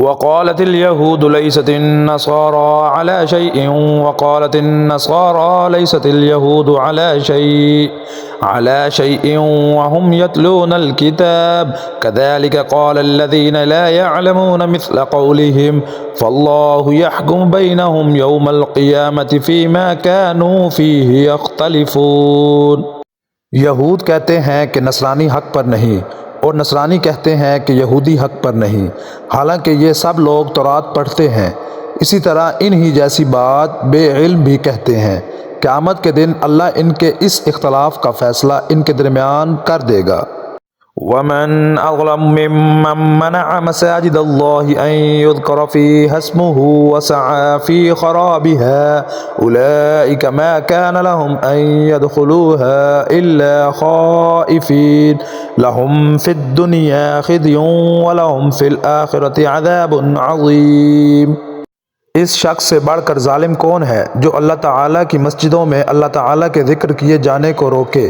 وقالت اليهود ليست النصارى على شيء وقالت النصارى ليست اليهود على شيء وهم يتلون الكتاب كذلك قال الذين لا يعلمون مثل قولهم فالله يحكم بينهم يوم القيامة فيما كانوا فيه يختلفون۔ یہود کہتے ہیں کہ نصرانی حق پر نہیں، اور نصرانی کہتے ہیں کہ یہودی حق پر نہیں، حالانکہ یہ سب لوگ تورات پڑھتے ہیں۔ اسی طرح انہی جیسی بات بے علم بھی کہتے ہیں۔ قیامت کے دن اللہ ان کے اس اختلاف کا فیصلہ ان کے درمیان کر دے گا۔ ومن أظلم ممن منع مساجد الله أن يذكر فيها اسمه وسعى في خرابها أولئك ما كان لهم أن يدخلوها إلا خائفين لهم في الدنيا خزي ولهم في الآخرة عذاب عظيم۔ اس شخص سے بڑھ کر ظالم کون ہے جو اللہ تعالیٰ کی مسجدوں میں اللہ تعالیٰ کے ذکر کیے جانے کو روکے،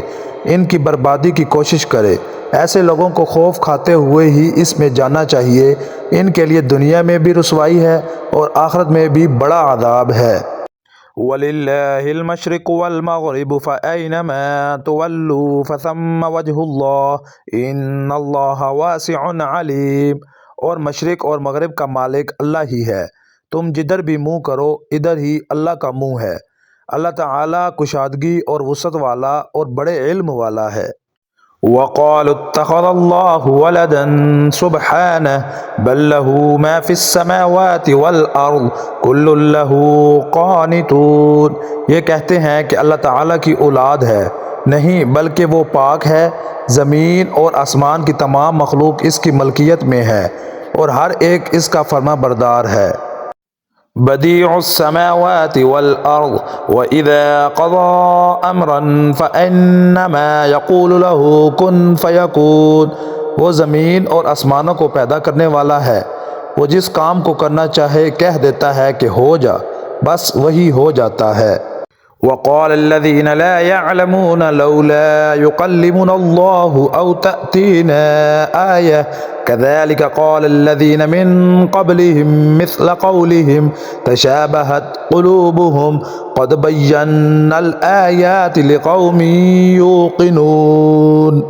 ان کی بربادی کی کوشش کرے؟ ایسے لوگوں کو خوف کھاتے ہوئے ہی اس میں جانا چاہیے، ان کے لیے دنیا میں بھی رسوائی ہے اور آخرت میں بھی بڑا عذاب ہے۔ وَلِلَّهِ الْمَشْرِقُ وَالْمَغْرِبُ فَأَيْنَمَا تُوَلُّوا فَثَمَّ وَجْهُ اللَّهِ إِنَّ اللَّهَ وَاسِعٌ عَلِيمٌ۔ اور مشرق اور مغرب کا مالک اللہ ہی ہے، تم جدھر بھی منہ کرو ادھر ہی اللہ کا منہ ہے۔ اللہ تعالیٰ کشادگی اور وسعت والا اور بڑے علم والا ہے۔ وقالوا اتخذ الله ولدا سبحانه بل له ما في السماوات والأرض كل له قانتون۔ یہ کہتے ہیں کہ اللہ تعالیٰ کی اولاد ہے، نہیں بلکہ وہ پاک ہے، زمین اور آسمان کی تمام مخلوق اس کی ملکیت میں ہے اور ہر ایک اس کا فرما بردار ہے۔ بديع السماوات والأرض وإذا قضى أمرا فإنما يقول له كن فيكون۔ وہ زمین اور آسمانوں کو پیدا کرنے والا ہے، وہ جس کام کو کرنا چاہے کہہ دیتا ہے کہ ہو جا، بس وہی ہو جاتا ہے۔ وقال الذين لا يعلمون لولا يكلمنا الله أو تأتينا آية كذلك قال الذين من قبلهم مثل قولهم تشابهت قلوبهم قد بينا الآيات لقوم يوقنون۔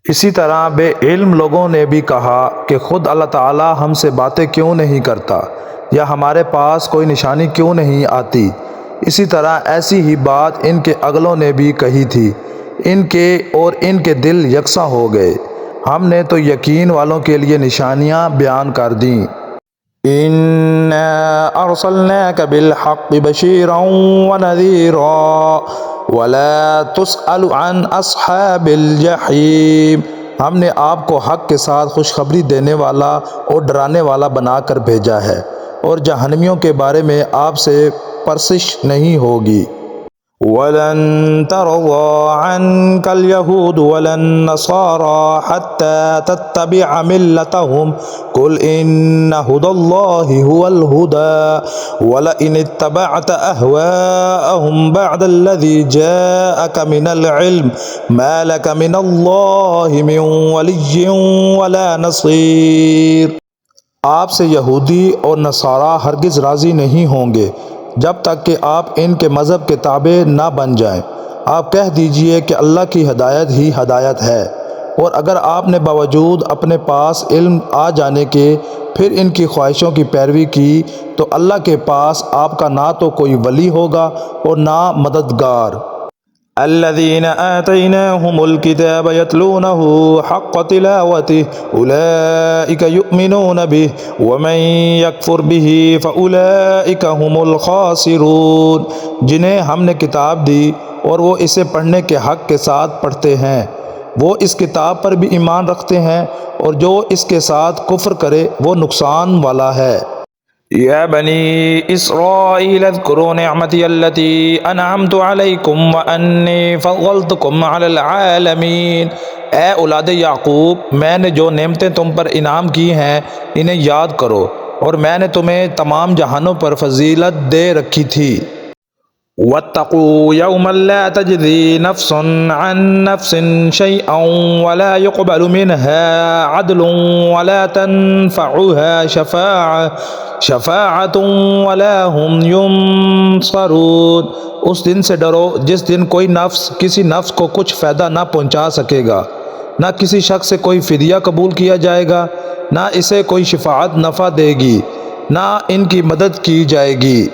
اسی طرح بے علم لوگوں نے بھی کہا کہ خود اللہ تعالیٰ ہم سے باتیں کیوں نہیں کرتا، یا ہمارے پاس کوئی نشانی کیوں نہیں آتی۔ اسی طرح ایسی ہی بات ان کے اگلوں نے بھی کہی تھی، ان کے اور ان کے دل یکساں ہو گئے۔ ہم نے تو یقین والوں کے لیے نشانیاں بیان کر دیں۔ إنا أرسلناك بالحق بشيرا ونذيرا ولا تسأل عن أصحاب الجحيم۔ ہم نے آپ کو حق کے ساتھ خوشخبری دینے والا اور ڈرانے والا بنا کر بھیجا ہے، اور جہنمیوں کے بارے میں آپ سے پرسش نہیں ہوگی۔ ولن ترضى عنك اليهود ولا النصارى حتى تتبع ملتهم قل إن هدى الله هو الهدى ولئن اتبعت أهواءهم بعد الذي جاءك من العلم ما لك من الله من ولي ولا نصير۔ آپ سے یہودی اور نصارہ ہرگز راضی نہیں ہوں گے جب تک کہ آپ ان کے مذہب کے تابع نہ بن جائیں۔ آپ کہہ دیجئے کہ اللہ کی ہدایت ہی ہدایت ہے، اور اگر آپ نے باوجود اپنے پاس علم آ جانے کے پھر ان کی خواہشوں کی پیروی کی تو اللہ کے پاس آپ کا نہ تو کوئی ولی ہوگا اور نہ مددگار۔ الذين آتيناهم الكتاب يتلونه حق تلاوته أولئك يؤمنون به ومن يكفر به فأولئك هم الخاسرون۔ جنہیں ہم نے کتاب دی اور وہ اسے پڑھنے کے حق کے ساتھ پڑھتے ہیں، وہ اس کتاب پر بھی ایمان رکھتے ہیں، اور جو اس کے ساتھ کفر کرے وہ نقصان والا ہے۔ يا بني إسرائيل اذكروا نعمتي التي أنعمت عليكم وأني فضلتكم على العالمين۔ اے اولاد یعقوب، میں نے جو نعمتیں تم پر انعام کی ہیں انہیں یاد کرو، اور میں نے تمہیں تمام جہانوں پر فضیلت دے رکھی تھی۔ واتقوا يوما لا تجزي نفس عن نفس شيئا ولا يقبل منها عدل ولا تنفعها شفاعة ولا هم ينصرون۔ اس دن سے ڈرو جس دن کوئی نفس کسی نفس کو کچھ فائدہ نہ پہنچا سکے گا، نہ کسی شخص سے کوئی فدیہ قبول کیا جائے گا، نہ اسے کوئی شفاعت نفع دے گی، نہ ان کی مدد کی جائے گی۔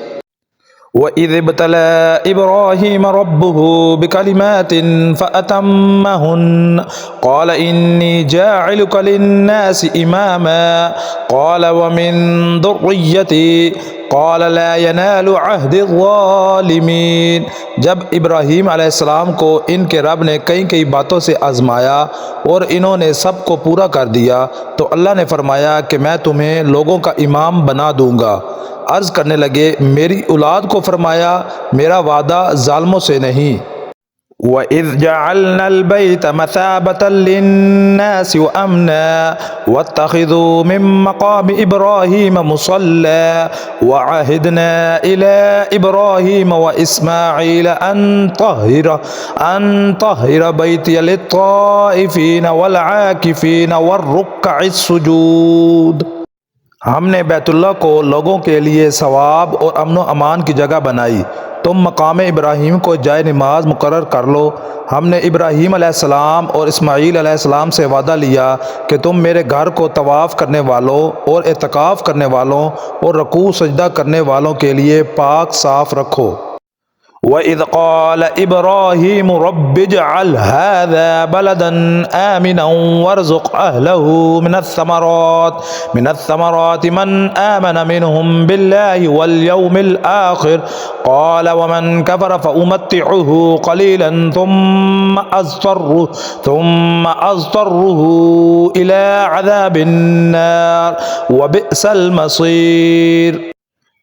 وَإِذِ ابْتَلَىٰ إِبْرَاهِيمَ رَبُّهُ بِكَلِمَاتٍ فَأَتَمَّهُنَّ قَالَ إِنِّي جَاعِلُكَ لِلنَّاسِ إِمَامًا قَالَ وَمِن ذُرِّيَّتِي قَالَ لَا يَنَالُ عَهْدِ الظَّالِمِينَ۔ جب ابراہیم علیہ السلام کو ان کے رب نے کئی باتوں سے آزمایا اور انہوں نے سب کو پورا کر دیا تو اللہ نے فرمایا کہ میں تمہیں لوگوں کا امام بنا دوں گا۔ عرض کرنے لگے میری اولاد کو فرمایا میرا وعدہ ظالموں سے نہیں۔ وَإِذْ جَعَلْنَا الْبَيْتَ مَثَابَةً لِلنَّاسِ وَأَمْنًا وَاتَّخِذُوا مِن مَّقَامِ إِبْرَاهِيمَ مُصَلًّى وَعَهِدْنَا إِلَىٰ إِبْرَاهِيمَ وَإِسْمَاعِيلَ أَن طَهِّرَ بَيْتِيَ لِلطَّائِفِينَ وَالْعَاكِفِينَ وَالرُّكَّعِ السُّجُودِ۔ ہم نے بیت اللہ کو لوگوں کے لیے ثواب اور امن و امان کی جگہ بنائی، تم مقام ابراہیم کو جائے نماز مقرر کر لو۔ ہم نے ابراہیم علیہ السلام اور اسماعیل علیہ السلام سے وعدہ لیا کہ تم میرے گھر کو طواف کرنے والوں اور اعتکاف کرنے والوں اور رکوع سجدہ کرنے والوں کے لیے پاک صاف رکھو۔ وَإِذْ قَالَ إِبْرَاهِيمُ رَبِّ اجْعَلْ هَٰذَا بَلَدًا آمِنًا وَارْزُقْ أَهْلَهُ مِنَ الثَّمَرَاتِ مَنْ آمَنَ مِنْهُمْ بِاللَّهِ وَالْيَوْمِ الْآخِرِ قَالَ وَمَنْ كَفَرَ فَأُمَتِّعُهُ قَلِيلًا ثُمَّ أَضْطَرُّهُ إِلَىٰ عَذَابِ النَّارِ وَبِئْسَ الْمَصِيرُ۔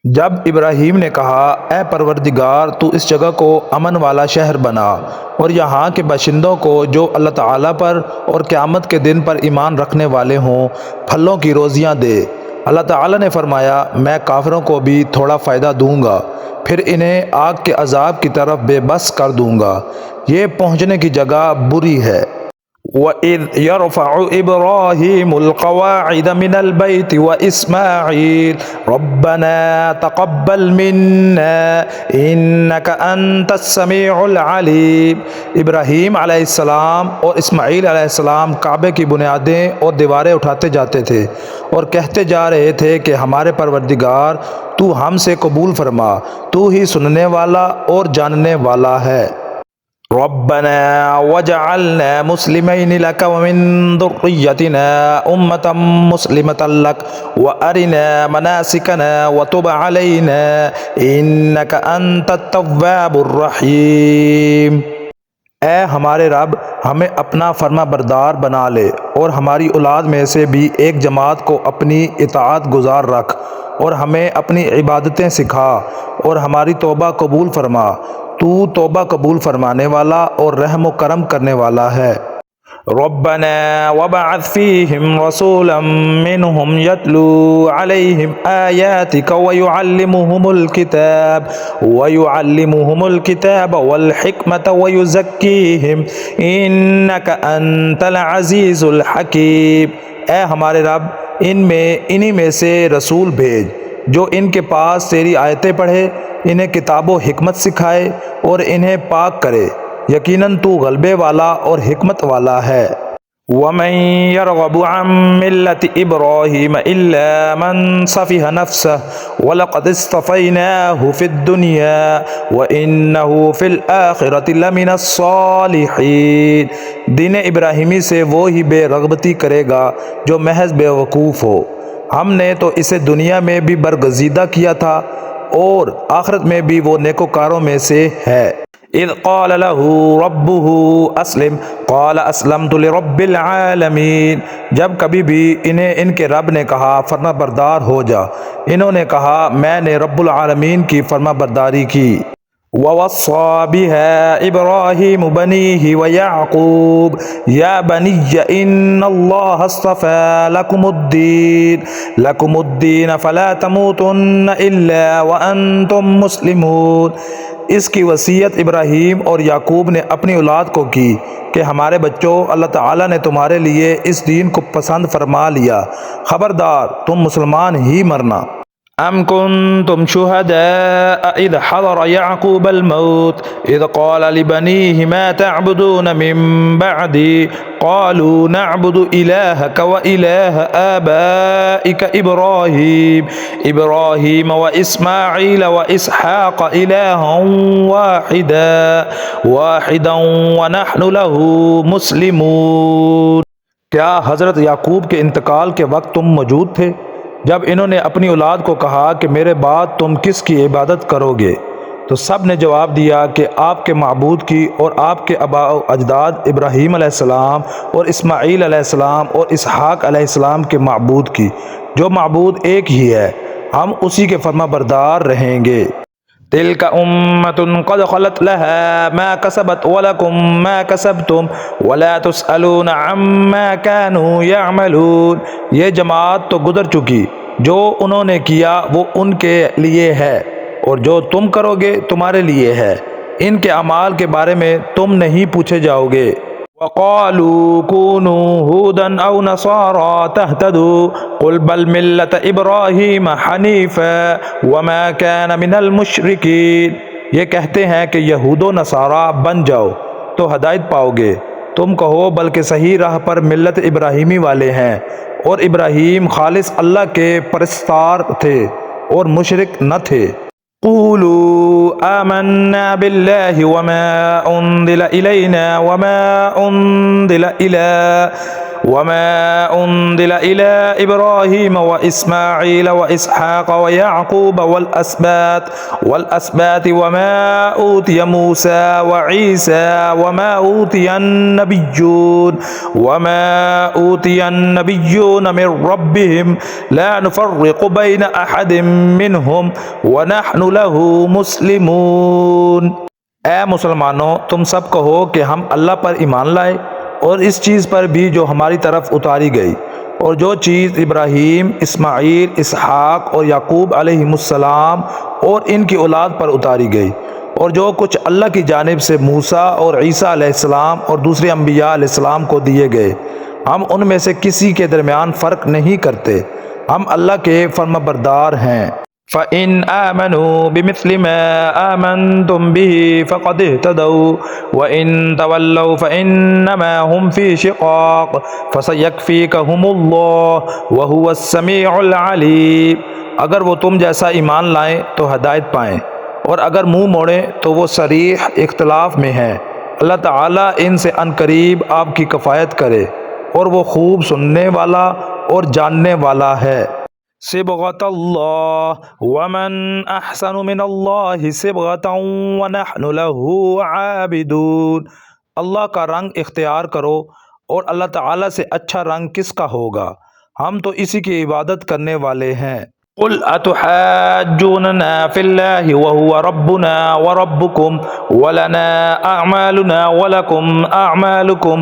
جب ابراہیم نے کہا اے پروردگار تو اس جگہ کو امن والا شہر بنا اور یہاں کے باشندوں کو جو اللہ تعالیٰ پر اور قیامت کے دن پر ایمان رکھنے والے ہوں پھلوں کی روزیاں دے۔ اللہ تعالیٰ نے فرمایا میں کافروں کو بھی تھوڑا فائدہ دوں گا پھر انہیں آگ کے عذاب کی طرف بے بس کر دوں گا، یہ پہنچنے کی جگہ بری ہے۔ وَإِذْ يَرْفَعُ إِبْرَاهِيمُ الْقَوَاعِدَ مِنَ الْبَيْتِ وَإِسْمَاعِيلُ رَبَّنَا تَقَبَّلْ مِنَّا إِنَّكَ أَنْتَ السَّمِيعُ الْعَلِيمُ۔ ابراہیم علیہ السلام اور اسماعیل علیہ السلام کعبے کی بنیادیں اور دیواریں اٹھاتے جاتے تھے اور کہتے جا رہے تھے کہ ہمارے پروردگار تو ہم سے قبول فرما، تو ہی سننے والا اور جاننے والا ہے۔ ربنا وجعلنا مسلمين لك ومن ذريتنا أمة مسلمة لك وأرنا مناسكنا وتب علينا إنك أنت التواب الرحيم۔ اے ہمارے رب ہمیں اپنا فرما بردار بنا لے اور ہماری اولاد میں سے بھی ایک جماعت کو اپنی اطاعت گزار رکھ اور ہمیں اپنی عبادتیں سکھا اور ہماری توبہ قبول فرما، تو توبہ قبول فرمانے والا اور رحم و کرم کرنے والا ہے۔ ربنا وبعث فيهم رسولا منهم يتلو عليهم آياتك ويعلمهم الكتاب والحكمة ويزكيهم إنك أنت العزيز الحكيم۔ اے ہمارے رب انہی میں سے رسول بھیج جو ان کے پاس تیری آیتیں پڑھے، انہیں کتاب و حکمت سکھائے اور انہیں پاک کرے، یقیناً تو غلبے والا اور حکمت والا ہے۔ وَمَن يَرْغَبُ عَن مِّلَّةِ إِبْرَاهِيمَ إِلَّا مَن سَفِهَ نَفْسَهُ وَلَقَدِ اصْطَفَيْنَاهُ فِي الدُّنْيَا وَإِنَّهُ فِي الْآخِرَةِ لَمِنَ الصَّالِحِينَ۔ دین ابراہیمی سے وہ ہی بے رغبتی کرے گا جو محض بے وقوف ہو، ہم نے تو اسے دنیا میں بھی برگزیدہ کیا تھا اور آخرت میں بھی وہ نیکوکاروں میں سے ہے۔ اذ قال له ربه اسلم قال اسلمت لرب العالمین۔ جب کبھی بھی انہیں ان کے رب نے کہا فرما بردار ہو جا، انہوں نے کہا میں نے رب العالمین کی فرما برداری کی۔ ووصى بها إبراهيم بنيه ويعقوب يا بني إن الله اصطفى لكم الدين فلا تموتن إلا وأنتم مسلمون۔ اس کی وصیت ابراہیم اور یعقوب نے اپنی اولاد کو کی کہ ہمارے بچوں، اللہ تعالیٰ نے تمہارے لیے اس دین کو پسند فرما لیا، خبردار تم مسلمان ہی مرنا۔ أم كنتم شهداء إذ حضر يعقوب الموت إذ قال لبنيه ما تعبدون من بعدي قالوا نعبد إلهك وإله آبائك إبراهيم وإسماعيل وإسحاق إلها واحدا ونحن له مسلمون۔ کیا حضرت یعقوب کے انتقال کے وقت تم موجود تھے جب انہوں نے اپنی اولاد کو کہا کہ میرے بعد تم کس کی عبادت کرو گے؟ تو سب نے جواب دیا کہ آپ کے معبود کی اور آپ کے آباء و اجداد ابراہیم علیہ السلام اور اسماعیل علیہ السلام اور اسحاق علیہ السلام کے معبود کی، جو معبود ایک ہی ہے، ہم اسی کے فرما بردار رہیں گے۔ تلك أمة قد خلت لها ما كسبت ولكم ما كسبتم ولا تسألون عما كانوا يعملون۔ یہ جماعت تو گزر چکی، جو انہوں نے کیا وہ ان کے لیے ہے، اور جو تم کرو گے تمہارے لیے ہے، ان کے اعمال کے بارے میں تم نہیں پوچھے جاؤ گے۔ وقالوا كونوا هودا أو نصارى تهتدوا قل بل ملة إبراهيم حنيفا وما كان من المشركين۔ یہ کہتے ہیں کہ یہود و نصارہ بن جاؤ تو ہدایت پاؤ گے، تم کہو بلکہ صحیح راہ پر ملت ابراہیمی والے ہیں، اور ابراہیم خالص اللہ کے پرستار تھے اور مشرک نہ تھے۔ قولوا آمنا بالله وما أنزل إلينا وما أنزل إلى إبراهيم وإسماعيل وإسحاق ويعقوب والأسباط وما أوتي موسى وعيسى وما أوتي النبيون من ربهم لا نفرق بين أحد منهم ونحن له مسلمون۔ اے مسلمانوں، تم سب کہو کہ ہم اللہ پر ایمان لائے اور اس چیز پر بھی جو ہماری طرف اتاری گئی، اور جو چیز ابراہیم، اسماعیل، اسحاق اور یعقوب علیہ السلام اور ان کی اولاد پر اتاری گئی، اور جو کچھ اللہ کی جانب سے موسیٰ اور عیسیٰ علیہ السلام اور دوسرے انبیاء علیہ السلام کو دیے گئے، ہم ان میں سے کسی کے درمیان فرق نہیں کرتے، ہم اللہ کے فرما بردار ہیں۔ فَإِنْ آمَنُوا بِمِثْلِ مَا آمَنْتُمْ بِهِ فَقَدِ اهْتَدَوْا وَإِنْ تَوَلَّوْا فَإِنَّمَا هُمْ فِي شِقَاقٍ فَسَيَكْفِيكَهُمُ اللَّهُ وَهُوَ السَّمِيعُ الْعَلِيمُ۔ اگر وہ تم جیسا ایمان لائیں تو ہدایت پائیں، اور اگر منہ موڑیں تو وہ صریح اختلاف میں ہیں۔ اللہ تعالیٰ ان سے عنقریب آپ کی کفایت کرے، اور وہ خوب سننے والا اور جاننے والا ہے۔ صبغۃ اللہ ومن احسن من اللہ صبغۃ ونحن له عابدون۔ اللہ کا رنگ اختیار کرو، اور اللہ تعالیٰ سے اچھا رنگ کس کا ہوگا، ہم تو اسی کی عبادت کرنے والے ہیں۔ قل اتحاجوننا فی اللہ وهو ربنا وربکم ولنا اعمالنا ولکم اعمالکم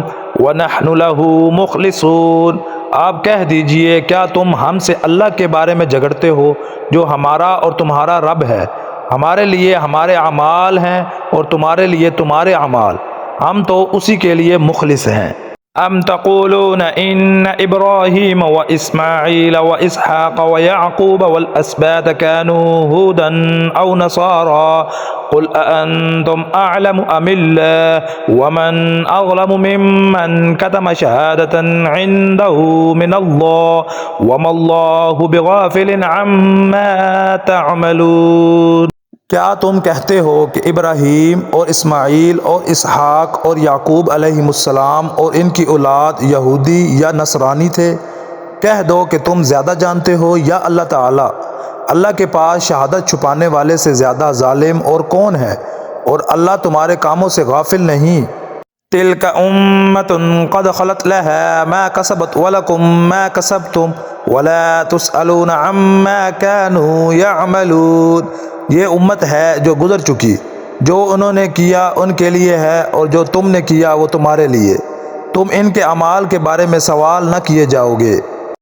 ونحن له مخلصون۔ آپ کہہ دیجئے، کیا تم ہم سے اللہ کے بارے میں جھگڑتے ہو جو ہمارا اور تمہارا رب ہے؟ ہمارے لیے ہمارے اعمال ہیں اور تمہارے لیے تمہارے اعمال، ہم تو اسی کے لیے مخلص ہیں۔ ام تقولون ان ابراہیم واسماعیل واسحاق ویعقوب والاسباط كانوا هودا او نصارى قل أأنتم أعلم أم الله ومن أظلم ممن كتم شهادة عنده من الله وما الله بغافل عما تعملون۔ کیا تم کہتے ہو کہ ابراہیم اور اسماعیل اور اسحاق اور یعقوب علیہ السلام اور ان کی اولاد یہودی یا نصرانی تھے؟ کہہ دو کہ تم زیادہ جانتے ہو یا اللہ تعالیٰ۔ اللہ کے پاس شہادت چھپانے والے سے زیادہ ظالم اور کون ہے، اور اللہ تمہارے کاموں سے غافل نہیں۔ تلک امۃ قد خلت لها ما کسبت ولکم ما کسبتم ولا تسألون عما كانوا يعملون۔ یہ امت ہے جو گزر چکی، جو انہوں نے کیا ان کے لیے ہے اور جو تم نے کیا وہ تمہارے لیے، تم ان کے اعمال کے بارے میں سوال نہ کیے جاؤ گے۔